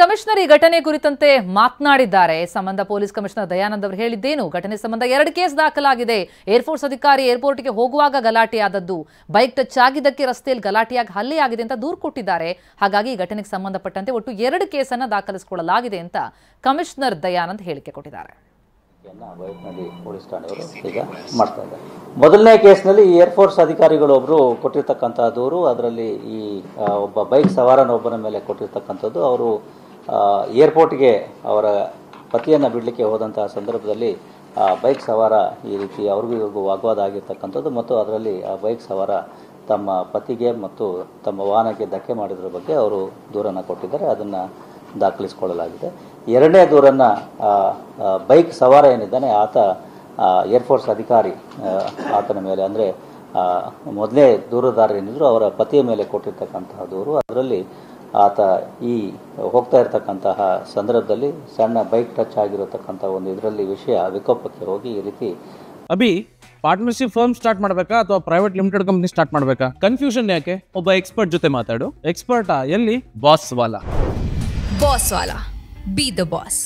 Commissioner ಈ ಘಟನೆ ಕುರಿತಂತೆ ಮಾತನಾಡಿದ್ದಾರೆ. ಸಂಬಂಧ ಪೊಲೀಸ್ ಕಮಿಷನರ್ ದಯಾನಂದ್ ಅವರು ಹೇಳಿದ್ದೇನು, ಘಟನೆ ಸಂಬಂಧ 2 ಕೇಸ್ ದಾಖಲಾಗಿದೆ. ಏರ್ಫೋರ್ಸ್ ಅಧಿಕಾರಿ ಏರ್ಪೋರ್ಟ್ಗೆ ಹೋಗುವಾಗ ಗಲಾಟೆಯಾದದ್ದು, ಬೈಕ್ ಟಚ್ ಆಗಿದ್ದಕ್ಕೆ ರಸ್ತೆಯಲ್ಲಿ ಗಲಾಟೆಯಾಗಿ ಹಲ್ಲೆಯಾಗಿದೆ ಅಂತ ದೂರು ಕೊಟ್ಟಿದ್ದಾರೆ. ಹಾಗಾಗಿ ಈ ಘಟನೆಗೆ ಸಂಬಂಧಪಟ್ಟಂತೆ ಒಟ್ಟು 2 ಕೇಸನ್ನು ದಾಖಲಿಸಿಕೊಳ್ಳಲಾಗಿದೆ ಅಂತ ಕಮಿಷನರ್ ದಯಾನಂದ್ ಹೇಳಿಕೆ ಕೊಟ್ಟಿದ್ದಾರೆ. ಪೊಲೀಸ್ ಠಾಣೆಯವರು ಈಗ ಮಾಡ್ತಾ ಇದ್ದಾರೆ. ಮೊದಲನೇ ಕೇಸ್ನಲ್ಲಿ ಏರ್ಫೋರ್ಸ್ ಅಧಿಕಾರಿಗಳೊಬ್ಬರು ಕೊಟ್ಟಿರ್ತಕ್ಕಂಥ ದೂರು, ಅದರಲ್ಲಿ ಈ ಒಬ್ಬ ಬೈಕ್ ಸವಾರನೊಬ್ಬನ ಮೇಲೆ ಕೊಟ್ಟಿರ್ತಕ್ಕಂಥದ್ದು. ಅವರು ಏರ್ಪೋರ್ಟ್ಗೆ ಅವರ ಪತಿಯನ್ನು ಬಿಡಲಿಕ್ಕೆ ಹೋದಂತಹ ಸಂದರ್ಭದಲ್ಲಿ ಬೈಕ್ ಸವಾರ ಈ ರೀತಿ ಅವ್ರಿಗೂ ಇವ್ರಿಗೂ ವಾಗ್ವಾದ ಆಗಿರ್ತಕ್ಕಂಥದ್ದು ಮತ್ತು ಅದರಲ್ಲಿ ಆ ಬೈಕ್ ಸವಾರ ತಮ್ಮ ಪತಿಗೆ ಮತ್ತು ತಮ್ಮ ವಾಹನಕ್ಕೆ ಧಕ್ಕೆ ಮಾಡಿದ್ರ ಬಗ್ಗೆ ಅವರು ದೂರನ್ನು ಕೊಟ್ಟಿದ್ದಾರೆ. ಅದನ್ನು ದಾಖಲಿಸಿಕೊಳ್ಳಲಾಗಿದೆ. 2ನೇ ದೂರನ್ನು ಬೈಕ್ ಸವಾರ ಏನಿದ್ದಾನೆ ಆತ ಏರ್ಫೋರ್ಸ್ ಅಧಿಕಾರಿ ಆತನ ಮೇಲೆ, ಅಂದರೆ ಮೊದಲೇ ದೂರುದಾರರೇನಿದ್ರು ಅವರ ಪತಿಯ ಮೇಲೆ ಕೊಟ್ಟಿರ್ತಕ್ಕಂತಹ ದೂರು. ಅದರಲ್ಲಿ ಆತ ಈ ಹೋಗ್ತಾ ಇರತಕ್ಕಂತಹ ಸಂದರ್ಭದಲ್ಲಿ ಸಣ್ಣ ಬೈಕ್ ಟಚ್ ಆಗಿರತಕ್ಕಂಥ ಒಂದು ಇದರಲ್ಲಿ ವಿಷಯ ವಿಕೋಪಕ್ಕೆ ಹೋಗಿ ಈ ರೀತಿ ಅಭಿ ಪಾರ್ಟ್ನರ್ಶಿಪ್ ಫರ್ಮ್ ಸ್ಟಾರ್ಟ್ ಮಾಡಬೇಕಾ ಅಥವಾ ಪ್ರೈವೇಟ್ ಲಿಮಿಟೆಡ್ ಕಂಪನಿ ಸ್ಟಾರ್ಟ್ ಮಾಡಬೇಕಾ? ಕನ್ಫ್ಯೂಷನ್ ಯಾಕೆ? ಒಬ್ಬ ಎಕ್ಸ್ಪರ್ಟ್ ಜೊತೆ ಮಾತಾಡು. ಎಕ್ಸ್ಪರ್ಟಾ? ಎಲ್ಲಿ? Boss Vala. B the boss.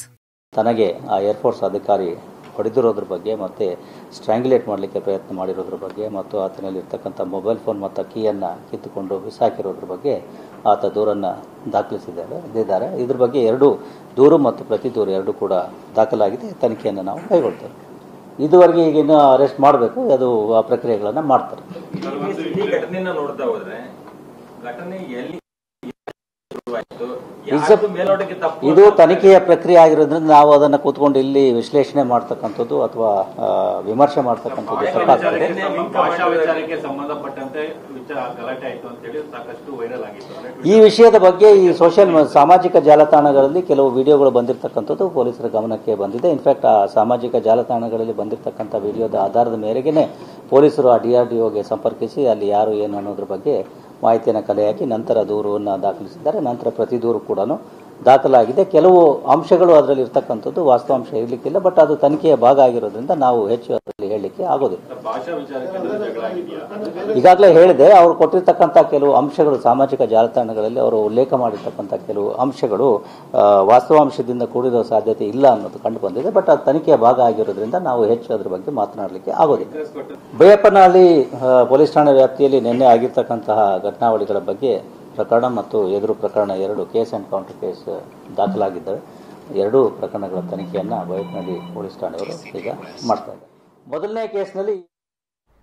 ತನಗೆ ಆ ಏರ್ಫೋರ್ಸ್ ಅಧಿಕಾರಿ ಹೊಡೆದಿರೋದ್ರ ಬಗ್ಗೆ ಮತ್ತು ಸ್ಟ್ರ್ಯಾಂಗ್ಯುಲೇಟ್ ಮಾಡಲಿಕ್ಕೆ ಪ್ರಯತ್ನ ಮಾಡಿರೋದ್ರ ಬಗ್ಗೆ ಮತ್ತು ಆತನಲ್ಲಿ ಇರ್ತಕ್ಕಂಥ ಮೊಬೈಲ್ ಫೋನ್ ಮತ್ತು ಕೀಯನ್ನು ಕಿತ್ತುಕೊಂಡು ಬಿಸಾಕಿರೋದ್ರ ಬಗ್ಗೆ ಆತ ದೂರನ್ನು ದಾಖಲಿಸಿದ್ದಾರೆ. ಇದ್ರ ಬಗ್ಗೆ 2 ದೂರು ಮತ್ತು ಪ್ರತಿ ದೂರು 2 ಕೂಡ ದಾಖಲಾಗಿದೆ. ತನಿಖೆಯನ್ನು ನಾವು ಕೈಗೊಳ್ತೇವೆ. ಇದುವರೆಗೆ ಈಗ ಇನ್ನೂ ಅರೆಸ್ಟ್ ಮಾಡಬೇಕು, ಅದು ಆ ಪ್ರಕ್ರಿಯೆಗಳನ್ನು ಮಾಡ್ತಾರೆ. ಇದು ತನಿಖೆಯ ಪ್ರಕ್ರಿಯೆ ಆಗಿರೋದ್ರಿಂದ ನಾವು ಅದನ್ನು ಕೂತ್ಕೊಂಡು ಇಲ್ಲಿ ವಿಶ್ಲೇಷಣೆ ಮಾಡ್ತಕ್ಕಂಥದ್ದು ಅಥವಾ ವಿಮರ್ಶೆ ಮಾಡ್ತಕ್ಕಂಥದ್ದು ತಪ್ಪಾಗ್ತದೆ. ಈ ವಿಷಯದ ಬಗ್ಗೆ ಈ ಸಾಮಾಜಿಕ ಜಾಲತಾಣಗಳಲ್ಲಿ ಕೆಲವು ವಿಡಿಯೋಗಳು ಬಂದಿರತಕ್ಕಂಥದ್ದು ಪೊಲೀಸರ ಗಮನಕ್ಕೆ ಬಂದಿದೆ. ಇನ್ಫ್ಯಾಕ್ಟ್ ಆ ಸಾಮಾಜಿಕ ಜಾಲತಾಣಗಳಲ್ಲಿ ಬಂದಿರತಕ್ಕಂಥ ವಿಡಿಯೋದ ಆಧಾರದ ಮೇರೆಗೆ ಪೊಲೀಸರು ಆ DRDOಗೆ ಸಂಪರ್ಕಿಸಿ ಅಲ್ಲಿ ಯಾರು ಏನು ಅನ್ನೋದ್ರ ಬಗ್ಗೆ ಮಾಹಿತಿಯನ್ನು ಕಲೆ ಹಾಕಿ ನಂತರ ದೂರನ್ನು ದಾಖಲಿಸಿದ್ದಾರೆ. ನಂತರ ಪ್ರತಿ ದೂರು ಕೂಡ ದಾಖಲಾಗಿದೆ. ಕೆಲವು ಅಂಶಗಳು ಅದರಲ್ಲಿ ಇರ್ತಕ್ಕಂಥದ್ದು ವಾಸ್ತವಾಂಶ ಇರಲಿಕ್ಕಿಲ್ಲ, ಬಟ್ ಅದು ತನಿಖೆಯ ಭಾಗ ಆಗಿರೋದ್ರಿಂದ ನಾವು ಹೆಚ್ಚು ಅದರಲ್ಲಿ ಹೇಳಲಿಕ್ಕೆ ಆಗೋದಿಲ್ಲ. ಈಗಾಗಲೇ ಹೇಳಿದೆ, ಅವರು ಕೊಟ್ಟಿರ್ತಕ್ಕಂಥ ಕೆಲವು ಅಂಶಗಳು ಸಾಮಾಜಿಕ ಜಾಲತಾಣಗಳಲ್ಲಿ ಅವರು ಉಲ್ಲೇಖ ಮಾಡಿರ್ತಕ್ಕಂಥ ಕೆಲವು ಅಂಶಗಳು ವಾಸ್ತವಾಂಶದಿಂದ ಕೂಡಿರೋ ಸಾಧ್ಯತೆ ಇಲ್ಲ ಅನ್ನೋದು ಕಂಡು ಬಂದಿದೆ. ಬಟ್ ಅದು ತನಿಖೆಯ ಭಾಗ ಆಗಿರೋದ್ರಿಂದ ನಾವು ಹೆಚ್ಚು ಅದರ ಬಗ್ಗೆ ಮಾತನಾಡಲಿಕ್ಕೆ ಆಗೋದಿಲ್ಲ. ಬೈಯಪ್ಪನಹಳ್ಳಿ ಪೊಲೀಸ್ ಠಾಣೆ ವ್ಯಾಪ್ತಿಯಲ್ಲಿ ನಿನ್ನೆ ಆಗಿರ್ತಕ್ಕಂತಹ ಘಟನಾವಳಿಗಳ ಬಗ್ಗೆ ಪ್ರಕರಣ ಮತ್ತು ಎದುರು ಪ್ರಕರಣ 2 ಕೇಸ್ ಆ್ಯಂಡ್ ಕೌಂಟರ್ ಕೇಸ್ ದಾಖಲಾಗಿದ್ದಾವೆ. 2 ಪ್ರಕರಣಗಳ ತನಿಖೆಯನ್ನು ಬೈಯಪ್ಪನಹಳ್ಳಿ ಪೊಲೀಸ್ ಠಾಣೆಯವರು ಈಗ ಮಾಡ್ತಾ ಇದ್ದಾರೆ. ಮೊದಲನೇ ಕೇಸ್ನಲ್ಲಿ